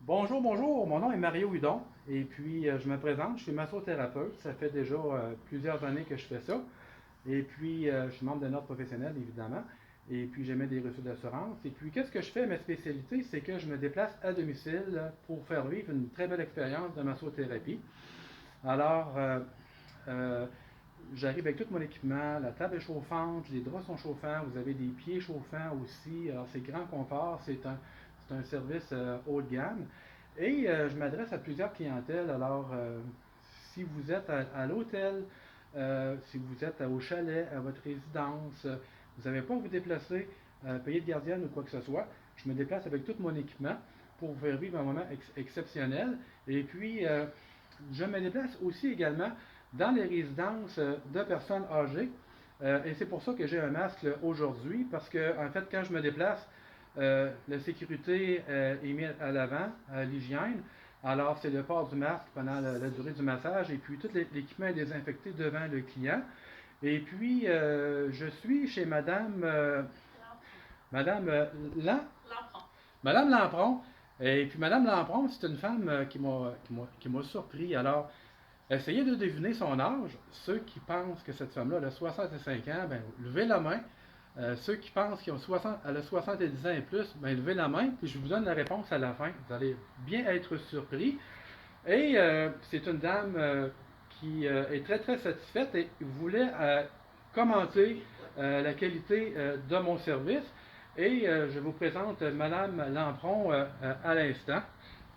Bonjour, bonjour, mon nom est Mario Hudon et puis je me présente, je suis massothérapeute, ça fait déjà plusieurs années que je fais ça et puis je suis membre d'un ordre professionnel évidemment et puis j'émets des reçus d'assurance et puis qu'est-ce que je fais? Ma spécialité c'est que je me déplace à domicile pour faire vivre une très belle expérience de massothérapie. Alors euh, j'arrive avec tout mon équipement, la table est chauffante, les draps sont chauffants, vous avez des pieds chauffants aussi, alors c'est grand confort, c'est un service haut de gamme. Et je m'adresse à plusieurs clientèles. Alors, si vous êtes à l'hôtel, si vous êtes au chalet, à votre résidence, vous n'avez pas à vous déplacer, payer de gardienne ou quoi que ce soit, je me déplace avec tout mon équipement pour vous faire vivre un moment exceptionnel. Et puis, je me déplace aussi également dans les résidences de personnes âgées. Et c'est pour ça que j'ai un masque aujourd'hui, parce que, en fait, quand je me déplace, la sécurité est mise à l'avant, l'hygiène. Alors, c'est le port du masque pendant la durée du massage et puis tout l'équipement est désinfecté devant le client. Et puis, je suis chez Madame Madame Lampron. Et puis, Madame Lampron, c'est une femme qui m'a surpris. Alors, essayez de deviner son âge. Ceux qui pensent que cette femme-là a 65 ans, ben, levez la main. Ceux qui pensent qu'elle a 70 ans et plus, ben, levez la main, puis je vous donne la réponse à la fin. Vous allez bien être surpris. Et c'est une dame qui est très très satisfaite et voulait commenter la qualité de mon service. Et je vous présente Madame Lampron à l'instant.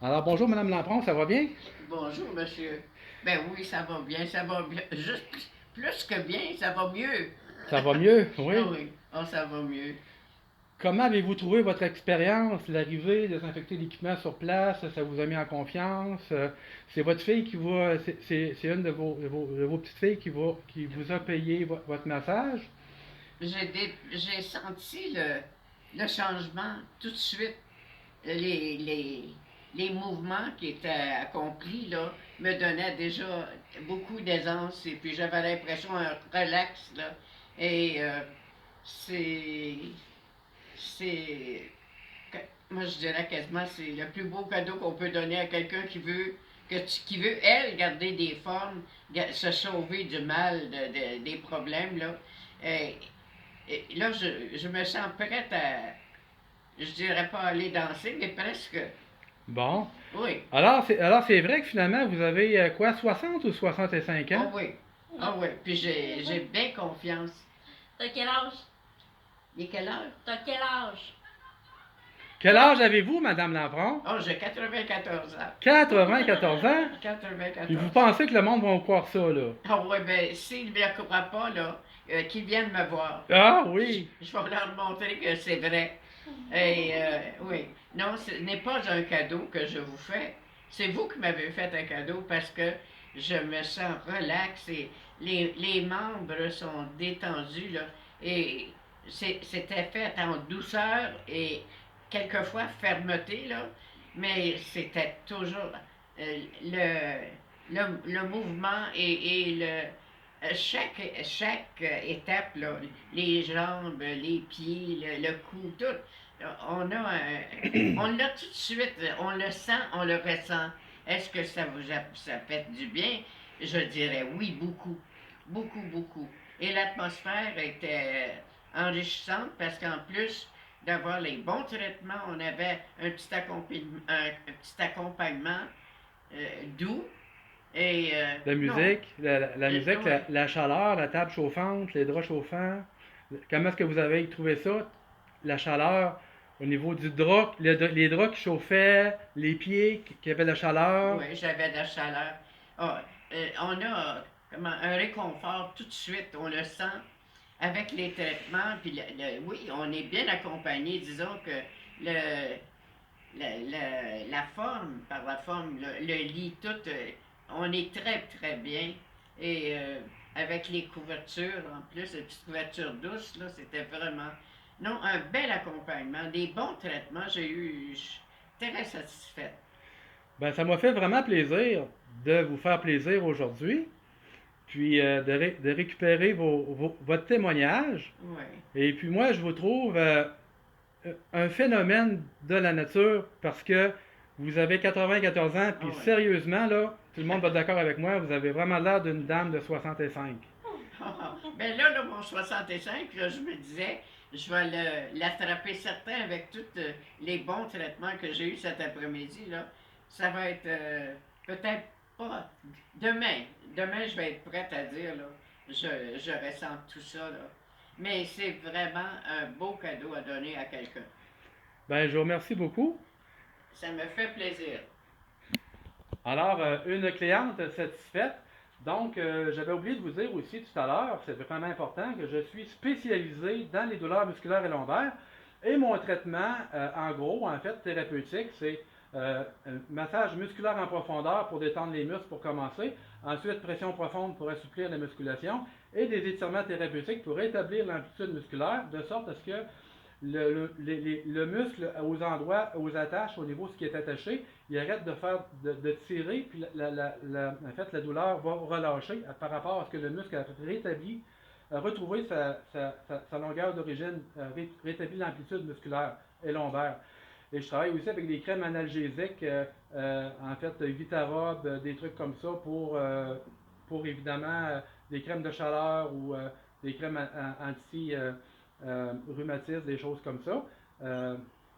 Alors bonjour Madame Lampron, ça va bien? Bonjour, monsieur. Ben oui, ça va bien. Juste plus que bien, ça va mieux. Ça va mieux, Ah oui. oui, oh, ça va mieux. Comment avez-vous trouvé votre expérience, l'arrivée, désinfecter l'équipement sur place, ça vous a mis en confiance? C'est votre fille qui va, c'est une de vos petites filles qui vous a payé votre massage? J'ai senti le changement tout de suite. Les, les, les mouvements qui étaient accomplis là, me donnaient déjà beaucoup d'aisance et puis j'avais l'impression un relax. Là. Et c'est. C'est moi je dirais quasiment c'est le plus beau cadeau qu'on peut donner à quelqu'un qui veut elle garder des formes, se sauver du mal, des problèmes là. Et, et là je me sens prête à, je dirais pas aller danser, mais presque. Bon. Oui. Alors c'est vrai que finalement, vous avez quoi, 60 ou 65 ans? Ah oui. Ah oui. Puis j'ai bien confiance. T'as quel âge? Il est quelle heure? T'as quel âge? Quel âge avez-vous, Madame Lampron? Oh, j'ai 94 ans. 94 ans? Puis vous 94. pensez que le monde va croire ça, là? Ah oui, ben, s'ils ne le croient pas, là, qu'ils viennent me voir. Ah oui! Je vais leur montrer que c'est vrai. Et oui, non, ce n'est pas un cadeau que je vous fais. C'est vous qui m'avez fait un cadeau parce que je me sens relax et les membres sont détendus, là. Et c'était fait en douceur et quelquefois fermeté, là. Mais c'était toujours le mouvement et chaque étape, là, les jambes, les pieds, le cou, tout, on l'a tout de suite, on le sent, on le ressent. Est-ce que ça fait du bien? Je dirais oui, beaucoup, beaucoup, beaucoup. Et l'atmosphère était enrichissante parce qu'en plus d'avoir les bons traitements, on avait un petit accompagnement doux et La non, musique, la musique, oui. la chaleur, la table chauffante, les draps chauffants. Comment est-ce que vous avez trouvé ça? La chaleur au niveau du drap, les draps qui chauffaient, les pieds qui avaient la chaleur. Oui, j'avais de la chaleur. Ah, on a un réconfort tout de suite, on le sent avec les traitements. Puis oui, on est bien accompagné. Disons que le, la forme, par la forme, le lit, tout, on est très, très bien. Et avec les couvertures, en plus, les petites couvertures douces, là, c'était vraiment. Non, un bel accompagnement, des bons traitements. Je suis très satisfaite. Ben, ça m'a fait vraiment plaisir de vous faire plaisir aujourd'hui, puis de récupérer votre témoignage. Oui. Et puis moi, je vous trouve un phénomène de la nature parce que Vous avez 94 ans, puis Ah ouais. sérieusement, là, tout le monde va être d'accord avec moi, vous avez vraiment l'air d'une dame de 65. Ben là, mon 65, là, je me disais, je vais l'attraper certain avec tous les bons traitements que j'ai eus cet après-midi. Là. Ça va être peut-être pas demain. Demain, je vais être prête à dire, là, je ressens tout ça. Là. Mais c'est vraiment un beau cadeau à donner à quelqu'un. Ben, je vous remercie beaucoup. Ça me fait plaisir. Alors, une cliente satisfaite. Donc, j'avais oublié de vous dire aussi tout à l'heure, c'est vraiment important, que je suis spécialisé dans les douleurs musculaires et lombaires. Et mon traitement, en gros, en fait, thérapeutique, c'est un massage musculaire en profondeur pour détendre les muscles pour commencer. Ensuite, pression profonde pour assouplir la musculation. Et des étirements thérapeutiques pour rétablir l'amplitude musculaire, de sorte à ce que le muscle aux endroits, aux attaches, au niveau de ce qui est attaché, il arrête de tirer, puis en fait, la douleur va relâcher par rapport à ce que le muscle a rétabli, a retrouvé sa longueur d'origine, rétabli l'amplitude musculaire et lombaire. Et je travaille aussi avec des crèmes analgésiques, en fait, Vitarob, des trucs comme ça pour évidemment des crèmes de chaleur ou des crèmes anti-rhumatisme, des choses comme ça.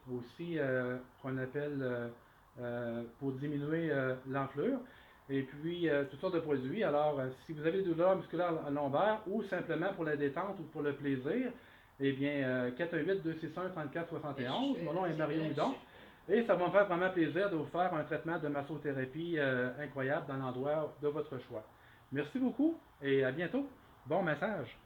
Aussi, qu'on appelle pour diminuer l'enflure. Et puis, toutes sortes de produits. Alors, si vous avez des douleurs musculaires lombaires ou simplement pour la détente ou pour le plaisir, eh bien, 418-261-3471. Mon nom est Mario Hudon. Et ça va me faire vraiment plaisir de vous faire un traitement de massothérapie incroyable dans l'endroit de votre choix. Merci beaucoup et à bientôt. Bon massage.